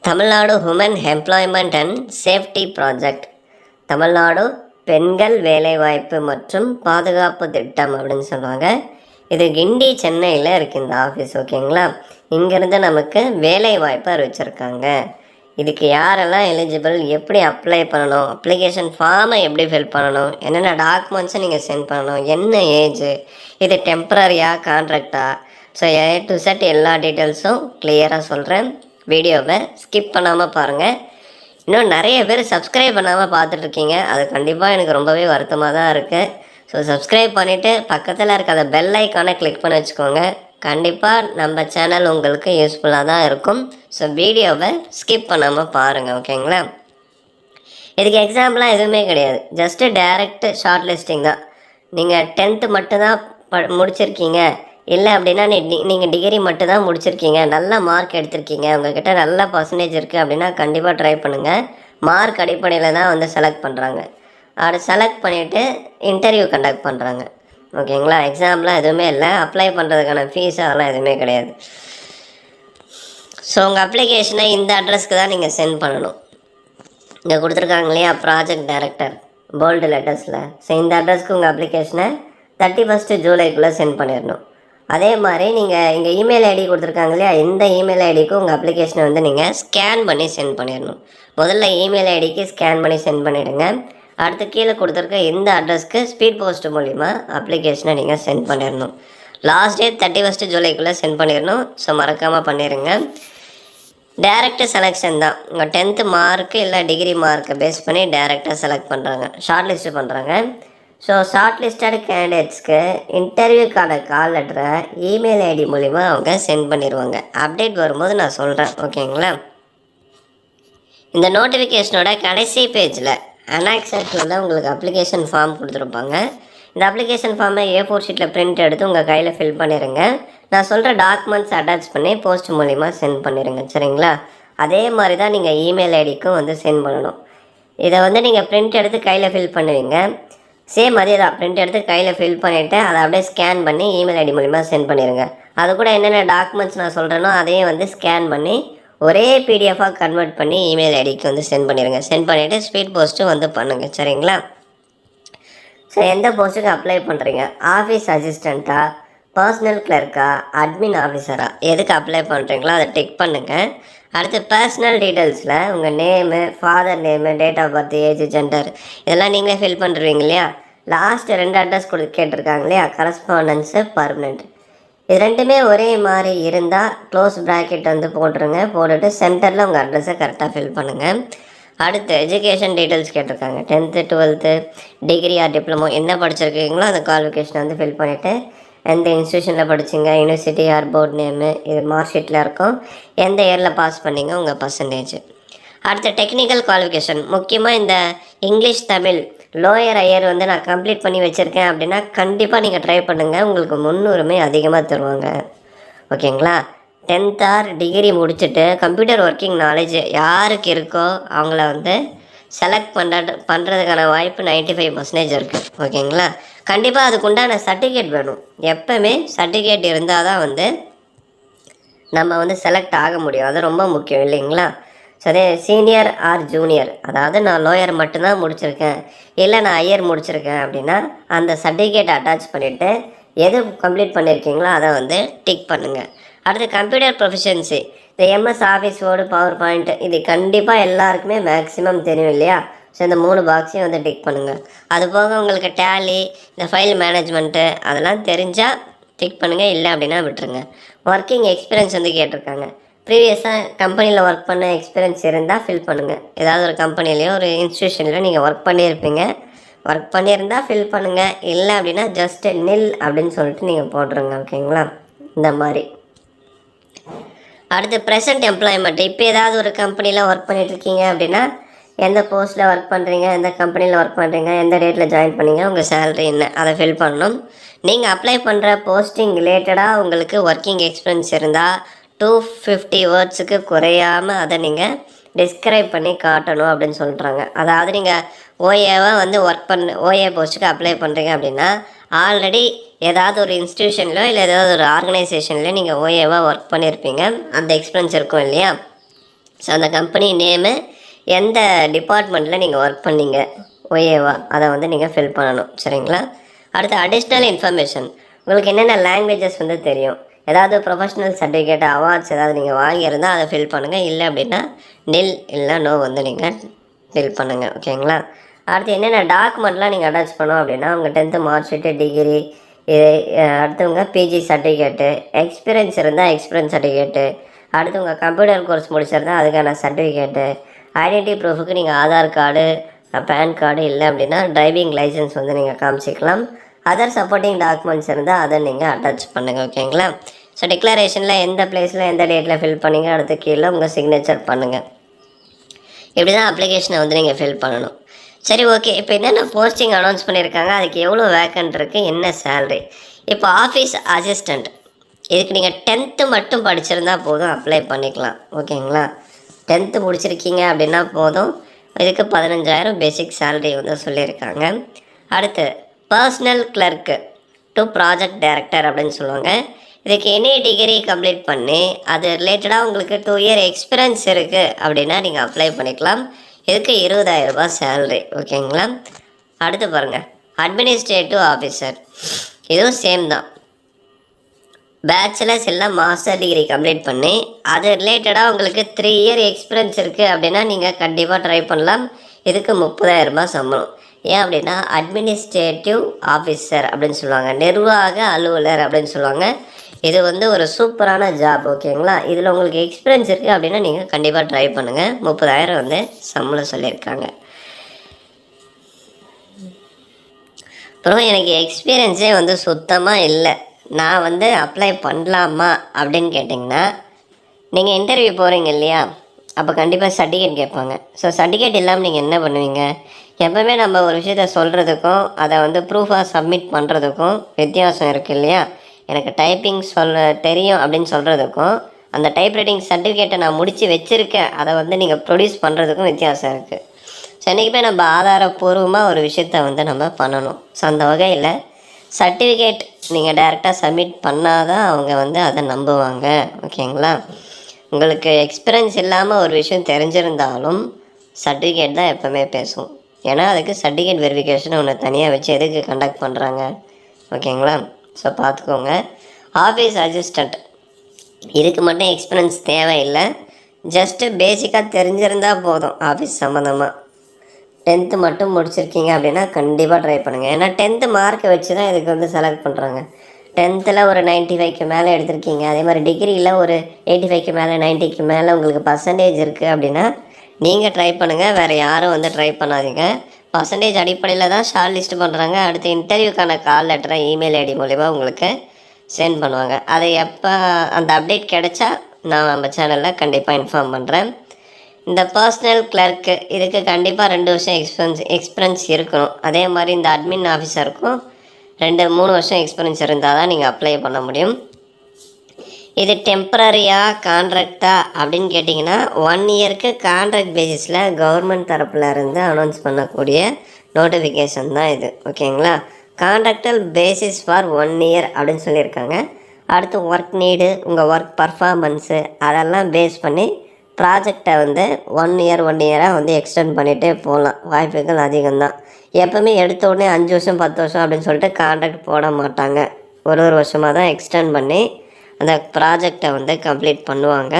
Tamil Nadu women employment and safety project, Tamil Nadu பெண்கள் வேலைவாய்ப்பு மற்றும் பாதுகாப்பு திட்டம் அப்படின்னு சொல்லுவாங்க. இது கிண்டி சென்னையில் இருக்குது இந்த ஆஃபீஸ். ஓகேங்களா, இங்கேருந்து நமக்கு வேலைவாய்ப்பு அறிவிச்சிருக்காங்க. இதுக்கு யாரெல்லாம் எலிஜிபிள், எப்படி அப்ளை பண்ணணும், அப்ளிகேஷன் ஃபார்மை எப்படி ஃபில் பண்ணணும், என்னென்ன டாக்குமெண்ட்ஸை நீங்கள் சென்ட் பண்ணணும், என்ன ஏஜு, இது டெம்ப்ரரியா கான்ட்ராக்டா, ஸோ ஏ டு செட் எல்லா டீட்டெயில்ஸும் கிளியராக சொல்கிறேன். வீடியோவை ஸ்கிப் பண்ணாமல் பாருங்கள். இன்னும் நிறைய பேர் சப்ஸ்கிரைப் பண்ணாமல் பார்த்துட்ருக்கீங்க. அது கண்டிப்பாக எனக்கு ரொம்பவே வருத்தமாக தான் இருக்குது. ஸோ சப்ஸ்கிரைப் பண்ணிவிட்டு பக்கத்தில் இருக்க அந்த பெல் ஐக்கானை கிளிக் பண்ணி வச்சுக்கோங்க. கண்டிப்பாக நம்ம சேனல் உங்களுக்கு யூஸ்ஃபுல்லாக தான் இருக்கும். ஸோ வீடியோவை ஸ்கிப் பண்ணாமல் பாருங்கள். ஓகேங்களா, இதுக்கு எக்ஸாம்பிளாக எதுவுமே கிடையாது, ஜஸ்ட்டு டைரக்ட் ஷார்ட் லிஸ்டிங் தான். நீங்கள் 10th மட்டும்தான் முடிச்சிருக்கீங்க, இல்லை அப்படின்னா நீங்கள் டிகிரி மட்டும்தான் முடிச்சிருக்கீங்க, நல்ல மார்க் எடுத்திருக்கீங்க, உங்கள்கிட்ட நல்ல பர்சன்டேஜ் இருக்குது அப்படின்னா கண்டிப்பாக ட்ரை பண்ணுங்கள். மார்க் அடிப்படையில் தான் வந்து செலக்ட் பண்ணுறாங்க. அதை செலக்ட் பண்ணிவிட்டு இன்டர்வியூ கண்டக்ட் பண்ணுறாங்க. ஓகேங்களா, எக்ஸாம்லாம் எதுவுமே இல்லை, அப்ளை பண்ணுறதுக்கான ஃபீஸ் அதெல்லாம் எதுவுமே கிடையாது. ஸோ உங்கள் அப்ளிகேஷனை இந்த அட்ரஸ்க்கு தான் நீங்கள் சென்ட் பண்ணணும். இங்கே கொடுத்துருக்காங்க இல்லையா, ப்ராஜெக்ட் டைரக்டர் போல்டு லெட்டர்ஸில். ஸோ இந்த அட்ரஸ்க்கு உங்கள் அப்ளிகேஷனை 31 ஜூலைக்குள்ளே சென்ட் பண்ணிடணும். அதே மாதிரி நீங்கள் இங்கே இமெயில் ஐடி கொடுத்துருக்காங்க இல்லையா, இந்த இமெயில் ஐடிக்கு உங்கள் அப்ளிகேஷனை வந்து நீங்கள் ஸ்கேன் பண்ணி சென்ட் பண்ணிடணும். முதல்ல இமெயில் ஐடிக்கு ஸ்கேன் பண்ணி சென்ட் பண்ணிவிடுங்க. அடுத்து கீழே கொடுத்துருக்க இந்த அட்ரஸ்க்கு ஸ்பீட் போஸ்ட் மூலிமா அப்ளிகேஷனை நீங்கள் சென்ட் பண்ணிடணும். லாஸ்ட் டேட் 31 ஜூலைக்குள்ளே சென்ட் பண்ணிடணும். ஸோ மறக்காமல் பண்ணிடுங்க. டைரக்ட் செலெக்ஷன் தான். உங்கள் 10th மார்க்கு இல்லை டிகிரி மார்க்கை பேஸ் பண்ணி டைரெக்டாக செலக்ட் பண்ணுறாங்க, ஷார்ட் லிஸ்ட்டு பண்ணுறாங்க. ஸோ ஷார்ட் லிஸ்டட் கேண்டிடேட்ஸ்க்கு இன்டர்வியூக்கான கால் லெட்டரை இமெயில் ஐடி மூலிமா அவங்க சென்ட் பண்ணிடுவாங்க. அப்டேட் வரும்போது நான் சொல்கிறேன். ஓகேங்களா, இந்த நோட்டிஃபிகேஷனோட கடைசி பேஜில் அனாக்செட்டில் உங்களுக்கு அப்ளிகேஷன் ஃபார்ம் கொடுத்துருப்பாங்க. இந்த அப்ளிகேஷன் ஃபார்மை A4 ஷீட்டில் பிரிண்ட் எடுத்து உங்கள் கையில் ஃபில் பண்ணிடுங்க. நான் சொல்கிற டாக்குமெண்ட்ஸ் அட்டாச் பண்ணி போஸ்ட் மூலிமா சென்ட் பண்ணிடுங்க. சரிங்களா, அதே மாதிரி தான் நீங்கள் இமெயில் ஐடிக்கும் வந்து சென்ட் பண்ணணும். இதை வந்து நீங்கள் பிரிண்ட் எடுத்து கையில் ஃபில் பண்ணுவீங்க. சேம் அதே தான், பிரிண்ட் எடுத்து கையில் ஃபில் பண்ணிவிட்டு அதை அப்படியே ஸ்கேன் பண்ணி இமெயில் ஐடி மூலிமா சென்ட் பண்ணிடுங்க. அது கூட என்னென்ன டாக்குமெண்ட்ஸ் நான் சொல்கிறேனோ அதையும் வந்து ஸ்கேன் பண்ணி ஒரே பிடிஎஃபாக கன்வெர்ட் பண்ணி இமெயில் ஐடிக்கு வந்து சென்ட் பண்ணிடுங்க. சென்ட் பண்ணிவிட்டு ஸ்பீட் போஸ்ட்டு வந்து பண்ணுங்கள். சரிங்களா, ஸோ எந்த போஸ்ட்டுக்கு அப்ளை பண்ணுறீங்க, ஆஃபீஸ் அசிஸ்டண்ட்டா, பர்சனல் கிளர்க்கா, அட்மின் ஆஃபீஸரா, எதுக்கு அப்ளை பண்ணுறீங்களோ அதை டிக் பண்ணுங்கள். அடுத்து பர்சனல் டீட்டெயில்ஸில் உங்கள் name, father name, date of birth, age, gender இதெல்லாம் நீங்களே ஃபில் பண்ணுறீங்க இல்லையா. லாஸ்ட்டு 2 அட்ரஸ் கேட்டிருக்காங்க இல்லையா, கரஸ்பாண்டன்ஸு, பர்மனெண்ட். இது ரெண்டுமே ஒரே மாதிரி இருந்தால் க்ளோஸ் ப்ராக்கெட் வந்து போட்டுருங்க. போட்டுட்டு சென்டரில் உங்கள் அட்ரஸை கரெக்டாக ஃபில் பண்ணுங்கள். அடுத்து எஜுகேஷன் டீட்டெயில்ஸ் கேட்டிருக்காங்க, 10th 12th degree R diploma என்ன படிச்சிருக்கீங்களோ அந்த குவாலிஃபிகேஷனை வந்து ஃபில் பண்ணிவிட்டு எந்த இன்ஸ்டியூஷனில் படிச்சிங்க, யூனிவர்சிட்டி ஆர் போர்ட் நேமு, இது மார்க் ஷீட்டில் இருக்கும், எந்த இயரில் பாஸ் பண்ணிங்க, உங்கள் பர்சன்டேஜ். அடுத்து டெக்னிக்கல் குவாலிஃபிகேஷன், முக்கியமாக இந்த இங்கிலீஷ், தமிழ், லோயர் ஹையர் வந்து நான் கம்ப்ளீட் பண்ணி வச்சுருக்கேன் அப்படின்னா கண்டிப்பாக நீங்கள் ட்ரை பண்ணுங்கள், உங்களுக்கு முன்னுரிமை அதிகமாக தருவாங்க. ஓகேங்களா, 10th ஆர் டிகிரி முடிச்சுட்டு கம்ப்யூட்டர் ஒர்க்கிங் நாலேஜ் யாருக்கு இருக்கோ அவங்கள வந்து செலக்ட் பண்ணுறதுக்கான வாய்ப்பு 95% இருக்குது. ஓகேங்களா, கண்டிப்பாக அதுக்குண்டான சர்டிஃபிகேட் வேணும். எப்போவுமே சர்டிஃபிகேட் இருந்தால் தான் வந்து நம்ம வந்து செலக்ட் ஆக முடியும். அது ரொம்ப முக்கியம் இல்லைங்களா. சரி, சீனியர் ஆர் ஜூனியர், அதாவது நான் லோயர் மட்டும்தான் முடிச்சிருக்கேன், இல்லை நான் ஹையர் முடிச்சிருக்கேன் அப்படின்னா அந்த சர்டிஃபிகேட் அட்டாச் பண்ணிவிட்டு எது கம்ப்ளீட் பண்ணியிருக்கீங்களோ அதை வந்து டிக் பண்ணுங்கள். அடுத்து கம்ப்யூட்டர் ப்ரொஃபிஷியன்சி, இந்த MS office word, power point இது கண்டிப்பாக எல்லாருக்குமே மேக்ஸிமம் தெரியும் இல்லையா. ஸோ இந்த 3 பாக்ஸையும் வந்து டிக் பண்ணுங்கள். அது போக உங்களுக்கு டேலி, இந்த ஃபைல் மேனேஜ்மெண்ட்டு அதெல்லாம் தெரிஞ்சால் டிக் பண்ணுங்கள், இல்லை அப்படின்னா விட்டுருங்க. ஒர்க்கிங் எக்ஸ்பீரியன்ஸ் வந்து கேட்டிருக்காங்க, ப்ரீவியஸாக கம்பெனியில் ஒர்க் பண்ண எக்ஸ்பீரியன்ஸ் இருந்தால் ஃபில் பண்ணுங்கள். ஏதாவது ஒரு கம்பெனிலையோ ஒரு இன்ஸ்டியூஷன்லையோ நீங்கள் ஒர்க் பண்ணியிருப்பீங்க, ஒர்க் பண்ணியிருந்தால் ஃபில் பண்ணுங்கள், இல்லை அப்படின்னா ஜஸ்ட் நில் அப்படின்னு சொல்லிட்டு நீங்கள் போட்டுருங்க. ஓகேங்களா, இந்த மாதிரி. அடுத்து ப்ரெசன்ட் எம்ப்ளாய்மெண்ட், இப்போ ஏதாவது ஒரு கம்பெனியில் ஒர்க் பண்ணிகிட்ருக்கீங்க அப்படின்னா எந்த போஸ்ட்டில் ஒர்க் பண்ணுறீங்க, எந்த கம்பெனியில் ஒர்க் பண்ணுறீங்க, எந்த டேட்டில் ஜாயின் பண்ணீங்க, உங்கள் சேலரி என்ன, அதை ஃபில் பண்ணணும். நீங்கள் அப்ளை பண்ணுற போஸ்டிங் ரிலேட்டடாக உங்களுக்கு ஒர்க்கிங் எக்ஸ்பீரியன்ஸ் இருந்தால் 250 வேர்ட்ஸுக்கு குறையாமல் அதை நீங்கள் டிஸ்கிரைப் பண்ணி காட்டணும் அப்படின்னு சொல்கிறாங்க. அதாவது நீங்கள் ஓஏவாக வந்து ஒர்க் பண்ண ஓஏ போஸ்ட்டுக்கு அப்ளை பண்ணுறீங்க அப்படின்னா ஆல்ரெடி ஏதாவது ஒரு இன்ஸ்டியூஷனில் இல்லை ஏதாவது ஒரு ஆர்கனைசேஷனில் நீங்கள் ஓஏவாக ஒர்க் பண்ணியிருப்பீங்க, அந்த எக்ஸ்பீரியன்ஸ் இருக்கும் இல்லையா. ஸோ அந்த கம்பெனி நேமு, எந்த டிபார்ட்மெண்ட்டில் நீங்கள் ஒர்க் பண்ணீங்க ஓஏவா, அதை வந்து நீங்கள் ஃபில் பண்ணணும். சரிங்களா. அடுத்து அடிஷ்னல் இன்ஃபர்மேஷன், உங்களுக்கு என்னென்ன லாங்குவேஜஸ் வந்து தெரியும், ஏதாவது ப்ரொஃபஷ்னல் சர்டிஃபிகேட் அவார்ட்ஸ் ஏதாவது நீங்கள் வாங்கியிருந்தால் அதை ஃபில் பண்ணுங்கள். இல்லை அப்படின்னா நில் இல்லை நோ வந்து நீங்கள் ஃபில் பண்ணுங்கள். ஓகேங்களா. அடுத்து என்னென்ன டாக்குமெண்ட்லாம் நீங்கள் அட்டாச் பண்ணோம் அப்படின்னா உங்கள் 10th மார்க் ஷீட்டு, டிகிரி, இது அடுத்தவங்க பிஜி சர்டிஃபிகேட்டு, எக்ஸ்பீரியன்ஸ் இருந்தால் எக்ஸ்பீரியன்ஸ் சர்டிஃபிகேட்டு, அடுத்து உங்கள் கம்ப்யூட்டர் கோர்ஸ் முடிச்சிருந்தால் அதுக்கான சர்டிஃபிகேட்டு, ஐடென்டிட்டி ப்ரூஃபுக்கு நீங்கள் ஆதார் கார்டு, பேன் கார்டு, இல்லை அப்படின்னா டிரைவிங் லைசன்ஸ் வந்து நீங்கள் காமிச்சிக்கலாம். அதர் சப்போர்ட்டிங் டாக்குமெண்ட்ஸ் இருந்தால் அதை நீங்கள் அட்டாச் பண்ணுங்கள். ஓகேங்களா. ஸோ டிக்ளரேஷனில் எந்த பிளேஸில் எந்த டேட்டில் ஃபில் பண்ணிங்க, அடுத்து கீழே உங்கள் சிக்னேச்சர் பண்ணுங்கள். இப்படி தான் அப்ளிகேஷனை வந்து நீங்கள் ஃபில் பண்ணணும். சரி, ஓகே. இப்போ என்னென்ன போஸ்டிங் அனௌன்ஸ் பண்ணியிருக்காங்க, அதுக்கு எவ்வளோ வேக்கன்ட் இருக்குது, என்ன சேல்ரி. இப்போ ஆஃபீஸ் அசிஸ்டண்ட், இதுக்கு நீங்கள் 10th மட்டும் படிச்சிருந்தா போதும், அப்ளை பண்ணிக்கலாம். ஓகேங்களா. 10th முடிச்சிருக்கீங்க அப்படின்னா போதும். இதுக்கு 15,000 பேசிக் சேலரி வந்து சொல்லியிருக்காங்க. அடுத்து personal clerk to project director அப்படின்னு சொல்லுவாங்க. இதுக்கு எனி டிகிரி கம்ப்ளீட் பண்ணி அது ரிலேட்டடாக உங்களுக்கு 2 இயர் எக்ஸ்பீரியன்ஸ் இருக்குது அப்படின்னா நீங்கள் அப்ளை பண்ணிக்கலாம். இதுக்கு 20,000 ரூபாய் சேலரி. ஓகேங்களா. அடுத்து பாருங்கள் அட்மினிஸ்ட்ரேட்டிவ் ஆஃபீஸர், இதுவும் சேம் தான். பேச்சுலர்ஸ் இல்லை மாஸ்டர் டிகிரி கம்ப்ளீட் பண்ணி அது ரிலேட்டடாக உங்களுக்கு 3 இயர் எக்ஸ்பீரியன்ஸ் இருக்குது அப்படின்னா நீங்கள் கண்டிப்பாக ட்ரை பண்ணலாம். இதுக்கு 30,000 ரூபாய் சம்பளம். ஏன் அப்படின்னா அட்மினிஸ்ட்ரேட்டிவ் ஆஃபீஸர் அப்படின்னு சொல்லுவாங்க, நிர்வாக அலுவலர் அப்படின்னு சொல்லுவாங்க. இது வந்து ஒரு சூப்பரான ஜாப். ஓகேங்களா. இதில் உங்களுக்கு எக்ஸ்பீரியன்ஸ் இருக்குது அப்படின்னா நீங்கள் கண்டிப்பாக ட்ரை பண்ணுங்கள். 30,000 வந்து சம்பளம் சொல்லியிருக்காங்க. அப்புறம் எனக்கு எக்ஸ்பீரியன்ஸே வந்து சுத்தமாக இல்லை, நான் வந்து அப்ளை பண்ணலாமா அப்படின்னு கேட்டிங்கன்னா, நீங்கள் இன்டர்வியூ போகிறீங்க இல்லையா, அப்போ கண்டிப்பாக சர்டிஃபிகேட் கேட்பாங்க. ஸோ சர்டிஃபிகேட் இல்லாமல் நீங்கள் என்ன பண்ணுவீங்க, எப்போவுமே நம்ம ஒரு விஷயத்த சொல்கிறதுக்கும் அதை வந்து ப்ரூஃபாக சப்மிட் பண்ணுறதுக்கும் வித்தியாசம் இருக்குது இல்லையா. எனக்கு டைப்பிங் தெரியும் அப்படின்னு சொல்கிறதுக்கும் அந்த டைப்ரைட்டிங் சர்டிஃபிகேட்டை நான் முடித்து வச்சுருக்கேன் அதை வந்து நீங்கள் ப்ரொடியூஸ் பண்ணுறதுக்கும் வித்தியாசம் இருக்குது. ஸோ என்றைக்குமே நம்ம ஆதாரப்பூர்வமாக ஒரு விஷயத்த வந்து நம்ம பண்ணணும். ஸோ அந்த வகையில் சர்டிஃபிகேட் நீங்கள் டைரெக்டாக சப்மிட் பண்ணால் தான் அவங்க வந்து அதை நம்புவாங்க. ஓகேங்களா. உங்களுக்கு எக்ஸ்பீரியன்ஸ் இல்லாமல் ஒரு விஷயம் தெரிஞ்சிருந்தாலும் சர்டிஃபிகேட் தான் எப்போவுமே பேசும். ஏன்னா அதுக்கு சர்டிஃபிகேட் வெரிஃபிகேஷன் ஒன்று தனியாக வச்சு எதுக்கு கண்டக்ட் பண்ணுறாங்க. ஓகேங்களா. ஸோ பார்த்துக்கோங்க. ஆஃபீஸ் அசிஸ்டண்ட், இதுக்கு மட்டும் எக்ஸ்பீரியன்ஸ் தேவையில்லை, ஜஸ்ட்டு பேசிக்காக தெரிஞ்சிருந்தால் போதும். ஆஃபீஸ் சம்மந்தமாக 10th மட்டும் முடிச்சிருக்கீங்க அப்படின்னா கண்டிப்பாக ட்ரை பண்ணுங்கள். ஏன்னா 10th மார்க்கை வச்சு தான் இதுக்கு வந்து செலக்ட் பண்ணுறாங்க. 10th ஒரு 95க்கு மேலே எடுத்திருக்கீங்க, அதே மாதிரி டிகிரியில் ஒரு 85க்கு மேலே 90க்கு மேலே உங்களுக்கு பர்சன்டேஜ் இருக்குது அப்படின்னா நீங்கள் ட்ரை பண்ணுங்கள். வேறு யாரும் வந்து ட்ரை பண்ணாதீங்க. பர்சன்டேஜ் அடிப்படையில் தான் ஷார்ட் லிஸ்ட் பண்ணுறாங்க. அடுத்து இன்டர்வியூக்கான கால் லெட்டரை இமெயில் ஐடி மூலிமா உங்களுக்கு சென்ட் பண்ணுவாங்க. அதை எப்போ அந்த அப்டேட் கிடைச்சா நான் நம்ம சேனலில் கண்டிப்பாக இன்ஃபார்ம் பண்ணுறேன். இந்த பர்சனல் கிளர்க்கு இதுக்கு கண்டிப்பாக 2 வருஷம் எக்ஸ்பீரியன்ஸ் இருக்கணும். அதே மாதிரி இந்த அட்மின் ஆஃபீஸருக்கும் 2-3 வருஷம் எக்ஸ்பீரியன்ஸ் இருந்தால் தான் நீங்கள் அப்ளை பண்ண முடியும். இது டெம்பரரியாக கான்ட்ராக்டா அப்படின்னு கேட்டிங்கன்னா 1 இயருக்கு கான்ட்ராக்ட் பேசிஸில் கவர்மெண்ட் தரப்பில் இருந்து அனௌன்ஸ் பண்ணக்கூடிய நோட்டிஃபிகேஷன் தான் இது. ஓகேங்களா. கான்ட்ராக்டல் பேசிஸ் ஃபார் 1 இயர் அப்படின்னு சொல்லியிருக்காங்க. அடுத்து ஒர்க் நீடு, உங்கள் ஒர்க் பர்ஃபார்மன்ஸு அதெல்லாம் பேஸ் பண்ணி ப்ராஜெக்டை வந்து 1 இயராக வந்து எக்ஸ்டெண்ட் பண்ணிகிட்டே போகலாம். வாய்ப்புகள் அதிகம்தான். எப்போவுமே எடுத்த உடனே 5 வருஷம் 10 வருஷம் அப்படின்னு சொல்லிட்டு கான்ட்ராக்ட் போட மாட்டாங்க. ஒரு வருஷமாக தான் எக்ஸ்டெண்ட் பண்ணி அந்த ப்ராஜெக்டை வந்து கம்ப்ளீட் பண்ணுவாங்க.